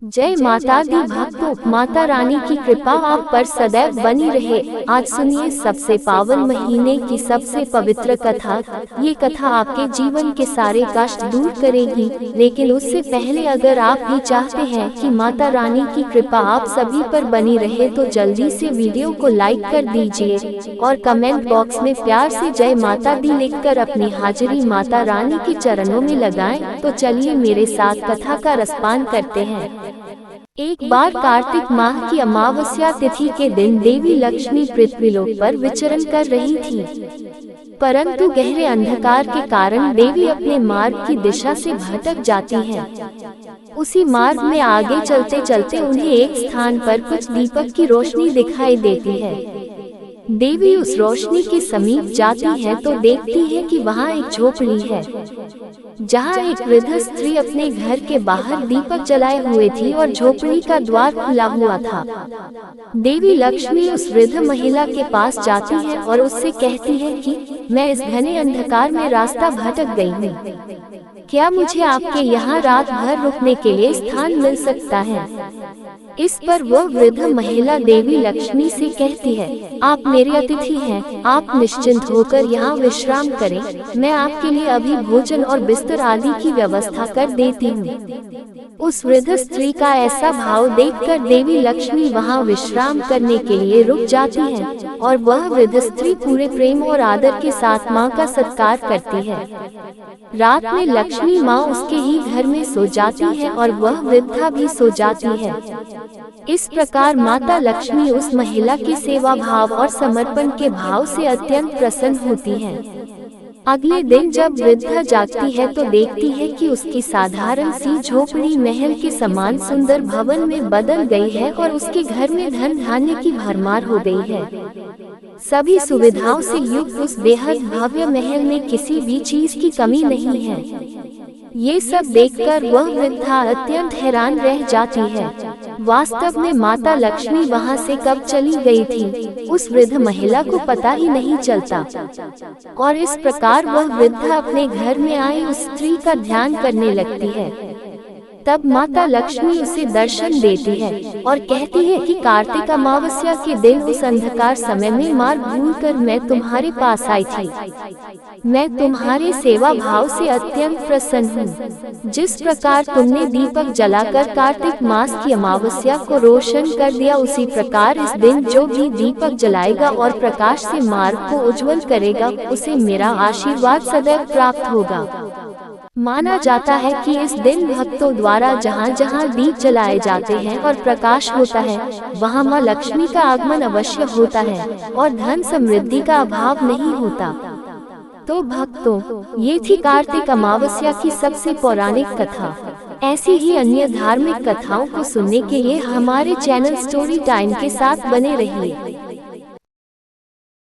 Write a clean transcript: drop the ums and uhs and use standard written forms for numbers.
जय माता दी भक्तों, माता रानी की कृपा आप पर सदैव बनी रहे। आज सुनिए सबसे पावन महीने की सबसे पवित्र कथा। ये कथा आपके जीवन के सारे कष्ट दूर करेगी। लेकिन उससे पहले अगर आप भी चाहते हैं कि माता रानी की कृपा आप सभी पर बनी रहे तो जल्दी से वीडियो को लाइक कर दीजिए और कमेंट बॉक्स में प्यार से जय माता दी लिखकर अपनी हाजिरी माता रानी के चरणों में लगाएं। तो चलिए मेरे साथ कथा का रसपान करते हैं। एक बार कार्तिक माह की अमावस्या तिथि के दिन देवी लक्ष्मी पृथ्वीलोक पर विचरण कर रही थी, परंतु गहरे अंधकार के कारण देवी अपने मार्ग की दिशा से भटक जाती हैं। उसी मार्ग में आगे चलते चलते उन्हें एक स्थान पर कुछ दीपक की रोशनी दिखाई देती है। देवी उस रोशनी के समीप जाती है तो देखती है कि वहाँ एक झोपड़ी है, जहाँ एक वृद्ध स्त्री अपने घर के बाहर दीपक जलाए हुए थी और झोपड़ी का द्वार खुला हुआ था। देवी लक्ष्मी उस वृद्ध महिला के पास जाती है और उससे कहती है कि मैं इस घने अंधकार में रास्ता भटक गई हूँ, क्या मुझे आपके यहाँ रात भर रुकने के लिए स्थान मिल सकता है? इस पर वह वृद्ध महिला देवी लक्ष्मी से कहती है, आप मेरे अतिथि हैं, आप निश्चिंत होकर यहाँ विश्राम करें, मैं आपके लिए अभी भोजन और बिस्तर आदि की व्यवस्था कर देती हूँ। उस वृद्ध स्त्री का ऐसा भाव देखकर देवी लक्ष्मी वहाँ विश्राम करने के लिए रुक जाती है और वह वृद्ध स्त्री पूरे प्रेम और आदर के साथ माँ का सत्कार करती है। रात में लक्ष्मी माँ उसके ही घर में सो जाती है और वह वृद्धा भी सो जाती है। इस प्रकार माता लक्ष्मी उस महिला की सेवा भाव और समर्पण के भाव से अत्यंत प्रसन्न होती है। अगले दिन जब वृद्धा जागती है तो देखती है कि उसकी साधारण सी झोपड़ी महल के समान सुंदर भवन में बदल गई है और उसके घर में धन धान्य की भरमार हो गई है। सभी सुविधाओं से युक्त उस बेहद भव्य महल में किसी भी चीज की कमी नहीं है। ये सब देखकर वह वृद्धा अत्यंत हैरान रह जाती है। वास्तव में माता लक्ष्मी वहाँ से कब चली गई थी, उस वृद्ध महिला को पता ही नहीं चलता। और इस प्रकार वह वृद्धा अपने घर में आई उस स्त्री का ध्यान करने लगती है। तब माता लक्ष्मी उसे दर्शन देती है और कहती है कि कार्तिक अमावस्या के दिन उस अंधकार समय में मार्ग भूलकर मैं तुम्हारे पास आई थी। मैं तुम्हारे सेवा भाव से अत्यंत प्रसन्न हूँ। जिस प्रकार तुमने दीपक जलाकर कार्तिक मास की अमावस्या को रोशन कर दिया, उसी प्रकार इस दिन जो भी दीपक जलाएगा और प्रकाश से मार्ग को उज्जवल करेगा, उसे मेरा आशीर्वाद सदैव प्राप्त होगा। माना जाता है कि इस दिन भक्तों द्वारा जहाँ जहाँ दीप जलाए जाते हैं और प्रकाश होता है, वहाँ माँ लक्ष्मी का आगमन अवश्य होता है और धन समृद्धि का अभाव नहीं होता। तो भक्तों, ये थी कार्तिक अमावस्या की सबसे पौराणिक कथा। ऐसी ही अन्य धार्मिक कथाओं को सुनने के लिए हमारे चैनल स्टोरी टाइम के साथ बने रहिए।